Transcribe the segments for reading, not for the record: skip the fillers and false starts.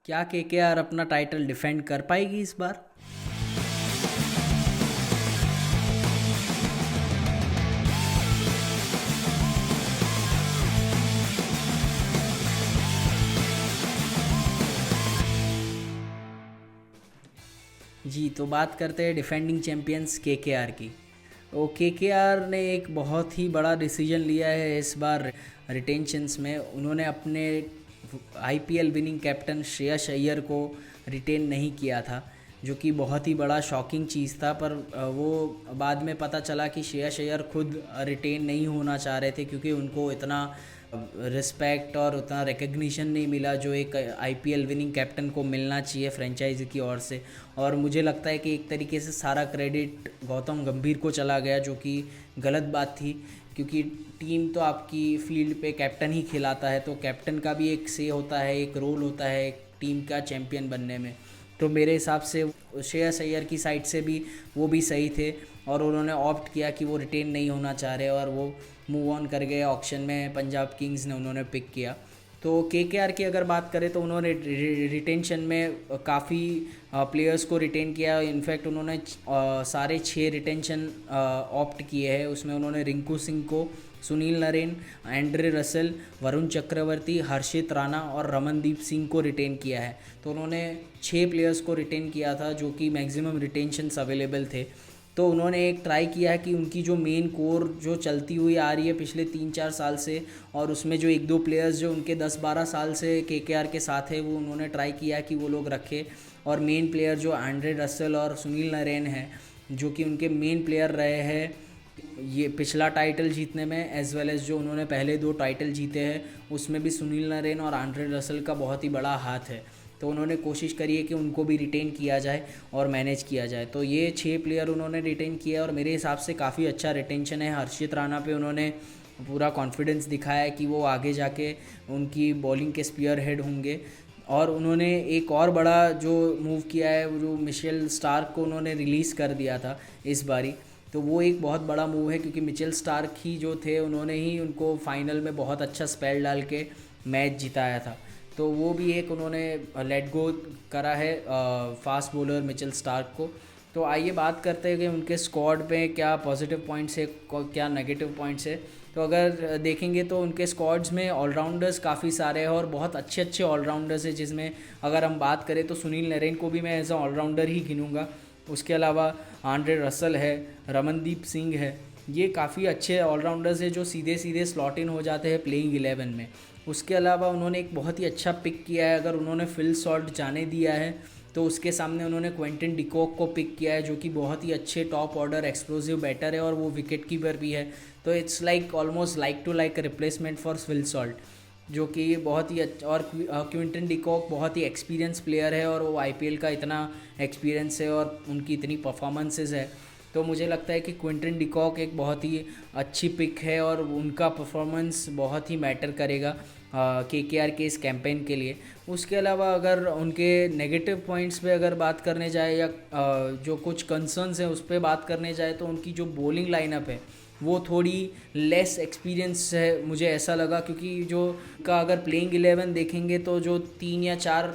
क्या केकेआर अपना title defend कर पाएगी इस बार? जी, तो बात करते हैं डिफेंडिंग चैंपियंस केकेआर की। तो केकेआर ने एक बहुत ही बड़ा डिसीजन लिया है इस बार रिटेंशंस में। उन्होंने अपने IPL winning captain Shreyas Iyer को रिटेन नहीं किया था, जो कि बहुत ही बड़ा शॉकिंग चीज़ था। पर वो बाद में पता चला कि श्रेयस अय्यर खुद रिटेन नहीं होना चाह रहे थे, क्योंकि उनको इतना रिस्पेक्ट और उतना रिकग्निशन नहीं मिला जो एक आईपीएल विनिंग कैप्टन को मिलना चाहिए फ्रेंचाइजी की ओर से। और मुझे लगता है कि एक तरीके से सारा क्रेडिट गौतम गंभीर को चला गया, जो कि गलत बात थी, क्योंकि टीम तो आपकी फील्ड पे कैप्टन ही खिलाता है, तो कैप्टन का भी एक से होता है, एक रोल होता है एक टीम का चैम्पियन बनने में। तो मेरे हिसाब से श्रेयस अय्यर की साइड से भी वो भी सही थे, और उन्होंने ऑप्ट किया कि वो रिटेन नहीं होना चाह रहे, और वो मूव ऑन कर गए। ऑक्शन में पंजाब किंग्स ने उन्होंने पिक किया। तो केकेआर की अगर बात करें तो उन्होंने रिटेंशन में काफ़ी प्लेयर्स को रिटेन किया। इनफैक्ट उन्होंने सारे 6 रिटेंशन ऑप्ट किए हैं। उसमें उन्होंने रिंकू सिंह को, सुनील नरेन, एंड्रे रसेल, वरुण चक्रवर्ती, हर्षित राणा और रमनदीप सिंह को रिटेन किया है। तो उन्होंने 6 प्लेयर्स को रिटेन किया था, जो कि मैक्सिमम रिटेंशंस अवेलेबल थे। तो उन्होंने एक ट्राई किया है कि उनकी जो मेन कोर जो चलती हुई आ रही है पिछले 3-4 साल से, और उसमें जो 1-2 प्लेयर्स जो उनके 10-12 साल से केकेआर के साथ है, वो उन्होंने ट्राई किया कि वो लोग रखे। और मेन प्लेयर जो एंड्रे रसेल और सुनील नरेन हैं, जो कि उनके मेन प्लेयर रहे हैं ये पिछला टाइटल जीतने में, एज वेल एज जो उन्होंने पहले 2 टाइटल जीते हैं, उसमें भी सुनील नरेन और एंड्रे रसेल का बहुत ही बड़ा हाथ है। तो उन्होंने कोशिश करी है कि उनको भी रिटेन किया जाए और मैनेज किया जाए। तो ये 6 प्लेयर उन्होंने रिटेन किया, और मेरे हिसाब से काफ़ी अच्छा रिटेंशन है। हर्षित राणा पे उन्होंने पूरा कॉन्फिडेंस दिखाया है कि वो आगे जाके उनकी बॉलिंग के स्पीयर हेड होंगे। और उन्होंने एक और बड़ा जो मूव किया है, वो जो मिशेल स्टार्क को उन्होंने रिलीज़ कर दिया था इस बारी। तो वो एक बहुत बड़ा मूव है, क्योंकि मिचेल स्टार्क ही जो थे, उन्होंने ही उनको फाइनल में बहुत अच्छा स्पेल डाल के मैच जिताया था। तो वो भी एक उन्होंने लेट गो करा है फास्ट बॉलर मिचेल स्टार्क को। तो आइए बात करते हैं कि उनके स्क्वाड पे क्या पॉजिटिव पॉइंट्स है, क्या नेगेटिव पॉइंट्स है। तो अगर देखेंगे तो उनके स्क्वाड्स में ऑलराउंडर्स काफ़ी सारे हैं, और बहुत अच्छे अच्छे ऑलराउंडर्स हैं, जिसमें अगर हम बात करें तो सुनील नरेन को भी मैं एज अ ऑलराउंडर ही गिनूँगा। उसके अलावा एंड्रे रसेल है, रमनदीप सिंह है। ये काफ़ी अच्छे ऑलराउंडर्स हैं जो सीधे सीधे स्लॉट इन हो जाते हैं प्लेइंग 11 में। उसके अलावा उन्होंने एक बहुत ही अच्छा पिक किया है। अगर उन्होंने फिल सॉल्ट जाने दिया है तो उसके सामने उन्होंने क्विंटन डिकॉक को पिक किया है, जो कि बहुत ही अच्छे टॉप ऑर्डर एक्सप्लोसिव बैटर है, और वो विकेट कीपर भी है। तो it's like almost like to like replacement for Phil Salt, जो कि बहुत ही अच्छा। और क्विंटन डिकॉक बहुत ही एक्सपीरियंस प्लेयर है, और वो आईपीएल का इतना एक्सपीरियंस है और उनकी इतनी परफॉर्मेंसेस है। तो मुझे लगता है कि क्विंटन डिकॉक एक बहुत ही अच्छी पिक है, और उनका परफॉर्मेंस बहुत ही मैटर करेगा केकेआर के इस कैंपेन के लिए। उसके अलावा अगर उनके नेगेटिव पॉइंट्स पे अगर बात करने जाए, या जो कुछ कंसर्न्स हैं उस पर बात करने जाए, तो उनकी जो बॉलिंग लाइनअप है वो थोड़ी लेस एक्सपीरियंस है, मुझे ऐसा लगा। क्योंकि जो का अगर प्लेइंग 11 देखेंगे तो जो 3 या 4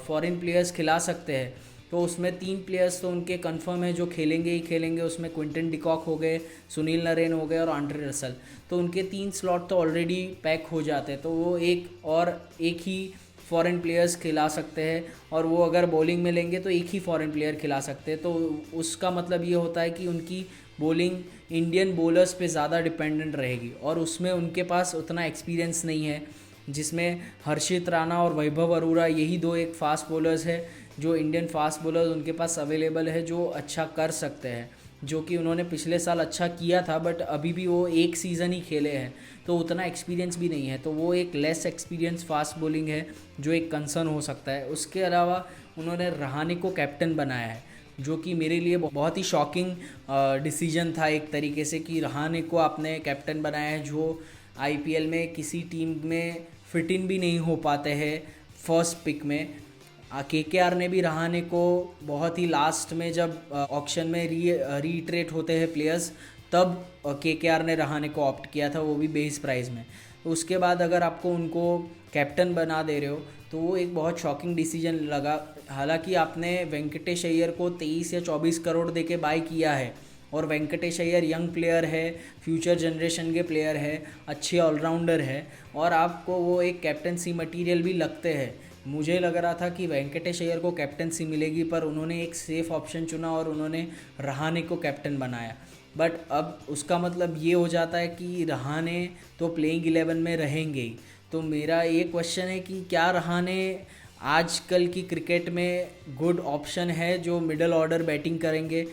फॉरेन प्लेयर्स खिला सकते हैं, तो उसमें 3 प्लेयर्स तो उनके कंफर्म है जो खेलेंगे ही खेलेंगे। उसमें क्विंटन डिकॉक हो गए, सुनील नरेन हो गए और एंड्रे रसेल। तो उनके 3 स्लॉट तो ऑलरेडी पैक हो जाते हैं, तो वो एक ही फॉरेन प्लेयर्स खिला सकते हैं, और वो अगर बॉलिंग में लेंगे तो एक ही फॉरेन प्लेयर खिला सकते हैं। तो उसका मतलब ये होता है कि उनकी बॉलिंग इंडियन बॉलर्स पे ज़्यादा डिपेंडेंट रहेगी, और उसमें उनके पास उतना एक्सपीरियंस नहीं है, जिसमें हर्षित राणा और वैभव अरोड़ा यही 2 एक फास्ट बॉलर्स है जो इंडियन फास्ट बॉलर्स उनके पास अवेलेबल है, जो अच्छा कर सकते हैं। जो कि उन्होंने पिछले साल अच्छा किया था, बट अभी भी वो एक सीज़न ही खेले हैं, तो उतना एक्सपीरियंस भी नहीं है। तो वो एक लेस एक्सपीरियंस फास्ट बॉलिंग है, जो एक कंसर्न हो सकता है। उसके अलावा उन्होंने रहाणे को कैप्टन बनाया है, जो कि मेरे लिए बहुत ही शॉकिंग डिसीजन था एक तरीके से, कि रहाणे को आपने कैप्टन बनाया है, जो आईपीएल में किसी टीम में फिट इन भी नहीं हो पाते हैं फर्स्ट पिक में। केकेआर ने भी रहाणे को बहुत ही लास्ट में, जब ऑक्शन में रीट्रेट होते हैं प्लेयर्स, तब केकेआर ने रहाणे को ऑप्ट किया था, वो भी बेस प्राइस में। उसके बाद अगर आपको उनको कैप्टन बना दे रहे हो तो वो एक बहुत शॉकिंग डिसीजन लगा। हालांकि आपने वेंकटेश अय्यर को 23 या 24 करोड़ दे के बाय किया है, और वेंकटेश अय्यर यंग प्लेयर है, फ्यूचर जनरेशन के प्लेयर है, अच्छे ऑलराउंडर है, और आपको वो एक कैप्टनसी मटेरियल भी लगते हैं। मुझे लग रहा था कि वेंकटेश अय्यर को कैप्टनसी मिलेगी, पर उन्होंने एक सेफ़ ऑप्शन चुना और उन्होंने रहाणे को कैप्टन बनाया। बट अब उसका मतलब ये हो जाता है कि रहाणे तो प्लेइंग 11 में रहेंगे ही। तो मेरा ये क्वेश्चन है कि क्या रहाणे आजकल की क्रिकेट में गुड ऑप्शन है जो मिडल ऑर्डर बैटिंग करेंगे,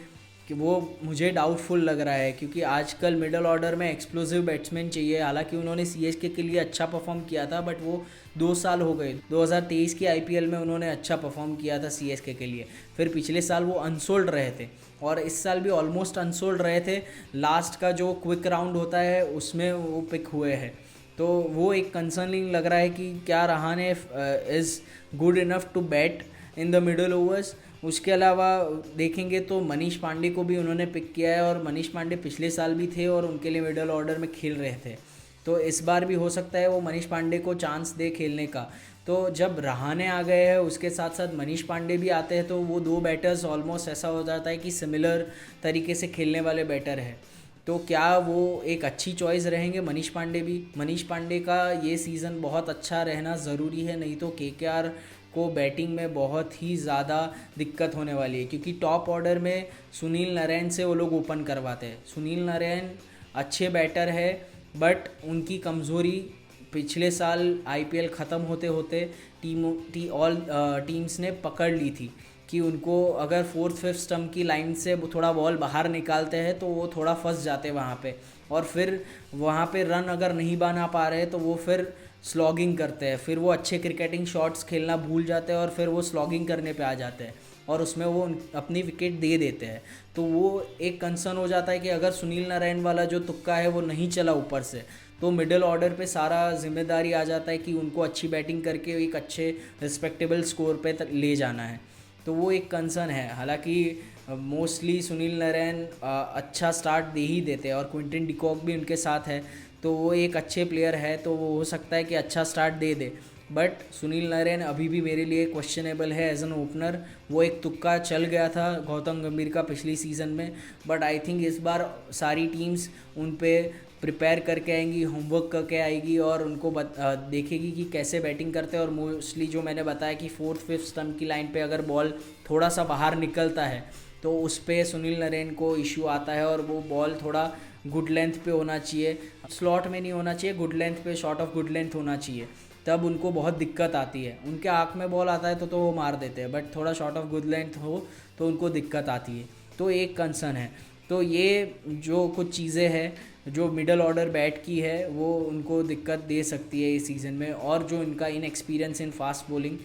कि वो मुझे डाउटफुल लग रहा है, क्योंकि आजकल मिडल ऑर्डर में एक्सप्लोसिव बैट्समैन चाहिए। हालांकि उन्होंने सीएसके के लिए अच्छा परफॉर्म किया था, बट वो 2 साल हो गए। 2023 की आईपीएल में उन्होंने अच्छा परफॉर्म किया था सीएसके के लिए, फिर पिछले साल वो अनसोल्ड रहे थे, और इस साल भी ऑलमोस्ट अनसोल्ड रहे थे। लास्ट का जो क्विक राउंड होता है उसमें वो पिक हुए हैं। तो वो एक कंसर्निंग लग रहा है कि क्या Rahane is good enough to bat in the middle overs. उसके अलावा देखेंगे तो मनीष पांडे को भी उन्होंने पिक किया है, और मनीष पांडे पिछले साल भी थे और उनके लिए मिडल ऑर्डर में खेल रहे थे। तो इस बार भी हो सकता है वो मनीष पांडे को चांस दे खेलने का। तो जब रहाणे आ गए हैं, उसके साथ साथ मनीष पांडे भी आते हैं, तो वो दो बैटर्स ऑलमोस्ट ऐसा हो जाता है कि सिमिलर तरीके से खेलने वाले बैटर है। तो क्या वो एक अच्छी चॉइस रहेंगे मनीष पांडे भी? मनीष पांडे का ये सीज़न बहुत अच्छा रहना ज़रूरी है, नहीं तो केकेआर को बैटिंग में बहुत ही ज़्यादा दिक्कत होने वाली है, क्योंकि टॉप ऑर्डर में सुनील नारायण से वो लोग ओपन करवाते हैं। सुनील नारायण अच्छे बैटर है, बट उनकी कमज़ोरी पिछले साल आईपीएल ख़त्म होते होते ऑल टीम्स ने पकड़ ली थी कि उनको अगर 4th-5th स्टंप की लाइन से थोड़ा बॉल बाहर निकालते हैं तो वो थोड़ा फंस जाते हैं वहाँ पे, और फिर वहाँ पे रन अगर नहीं बना पा रहे तो वो फिर स्लॉगिंग करते हैं, फिर वो अच्छे क्रिकेटिंग शॉट्स खेलना भूल जाते हैं और फिर वो स्लॉगिंग करने पे आ जाते हैं, और उसमें वो अपनी विकेट दे देते हैं। तो वो एक कंसर्न हो जाता है कि अगर सुनील नारायण वाला जो तुक्का है वो नहीं चला ऊपर से, तो मिडिल ऑर्डर पे सारा जिम्मेदारी आ जाता है कि उनको अच्छी बैटिंग करके एक अच्छे रिस्पेक्टेबल स्कोर पे ले जाना है। तो वो एक कंसर्न है। हालांकि मोस्टली सुनील नारायण अच्छा स्टार्ट दे ही देते हैं, और क्विंटन डिकॉक भी उनके साथ है, तो वो एक अच्छे प्लेयर है, तो वो हो सकता है कि अच्छा start they they. But Sunil Narayan अभी भी मेरे लिए क्वेश्चनेबल है एज एन ओपनर। वो एक तुक्का चल गया था गौतम गंभीर का पिछली सीज़न में, बट आई थिंक इस बार सारी टीम्स उन पे प्रिपेयर करके आएंगी, होमवर्क करके आएगी, और उनको देखेगी कि कैसे बैटिंग करते हैं। और मोस्टली जो मैंने बताया कि 4th-5th स्टंप की लाइन पे अगर बॉल थोड़ा सा बाहर निकलता है तो उस पर सुनील नारायण को इशू आता है, और वो बॉल थोड़ा गुड लेंथ पे होना चाहिए, स्लॉट में नहीं होना चाहिए, गुड लेंथ पे, शॉर्ट ऑफ गुड लेंथ होना चाहिए, तब उनको बहुत दिक्कत आती है। उनके आँख में बॉल आता है तो वो मार देते हैं, बट थोड़ा शॉर्ट ऑफ गुड लेंथ हो तो उनको दिक्कत आती है। तो एक कंसर्न है। तो ये जो कुछ चीज़ें हैं जो मिडल ऑर्डर बैट की है वो उनको दिक्कत दे सकती है इस सीज़न में, और जो इनका इनएक्सपीरियंस इन फास्ट बॉलिंग,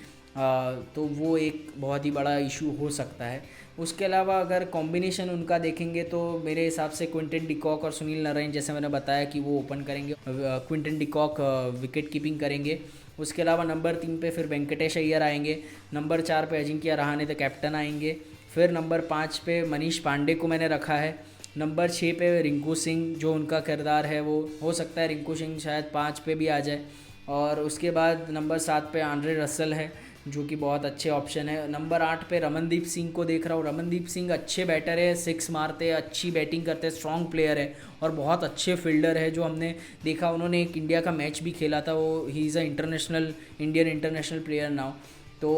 तो वो एक बहुत ही बड़ा इशू हो सकता है। उसके अलावा अगर कॉम्बिनेशन उनका देखेंगे तो मेरे हिसाब से क्विंटन डिकॉक और सुनील नारायण, जैसे मैंने बताया कि वो ओपन करेंगे, क्विंटन डिकॉक विकेट कीपिंग करेंगे। उसके अलावा नंबर 3 पे फिर वेंकटेश अय्यर आएंगे, नंबर 4 पे अजिंक्य रहाणे द कैप्टन आएंगे, फिर नंबर 5 पे मनीष पांडे को मैंने रखा है, नंबर 6 पे रिंकू सिंह, जो उनका किरदार है वो हो सकता है रिंकू सिंह शायद 5 पे भी आ जाए, और उसके बाद नंबर 7 पे आंद्रे रसल है जो कि बहुत अच्छे ऑप्शन है। नंबर 8 पे रमनदीप सिंह को देख रहा हूँ। रमनदीप सिंह अच्छे बैटर है, 6 मारते हैं, अच्छी बैटिंग करते हैं, स्ट्रॉन्ग प्लेयर है और बहुत अच्छे फील्डर है। जो हमने देखा, उन्होंने एक इंडिया का मैच भी खेला था, वो he is a Indian international player now. तो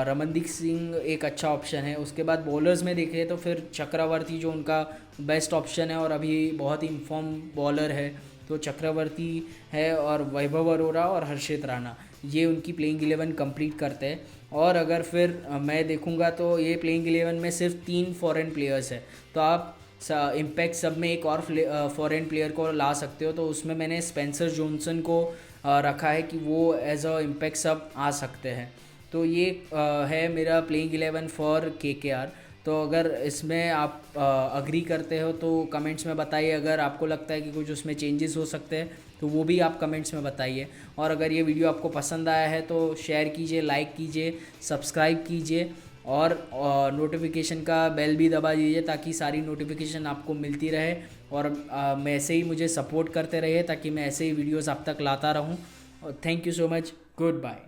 रमनदीप सिंह एक अच्छा ऑप्शन है। उसके बाद बॉलर्स में देखें तो फिर चक्रवर्ती जो उनका बेस्ट ऑप्शन है और अभी बहुत ही इन्फॉर्म बॉलर है, तो चक्रवर्ती है, और वैभव अरोरा और हर्षित राणा, ये उनकी प्लेइंग 11 कंप्लीट करते हैं। और अगर फिर मैं देखूंगा तो ये प्लेइंग 11 में सिर्फ 3 फॉरेन प्लेयर्स है, तो आप इम्पैक्ट सब में एक और फॉरेन प्लेयर को ला सकते हो। तो उसमें मैंने स्पेंसर जॉनसन को रखा है कि वो एज अ इम्पैक्ट सब आ सकते हैं। तो ये है मेरा प्लेइंग 11 फॉर केकेआर। तो अगर इसमें आप अग्री करते हो तो कमेंट्स में बताइए। अगर आपको लगता है कि कुछ उसमें चेंजेस हो सकते हैं तो वो भी आप कमेंट्स में बताइए। और अगर ये वीडियो आपको पसंद आया है तो शेयर कीजिए, लाइक कीजिए, सब्सक्राइब कीजिए और नोटिफिकेशन का बेल भी दबा दीजिए ताकि सारी नोटिफिकेशन आपको मिलती रहे और मैं ऐसे ही मुझे सपोर्ट करते रहिए ताकि मैं ऐसे ही वीडियोस आप तक लाता रहूं। और thank you so much, good bye.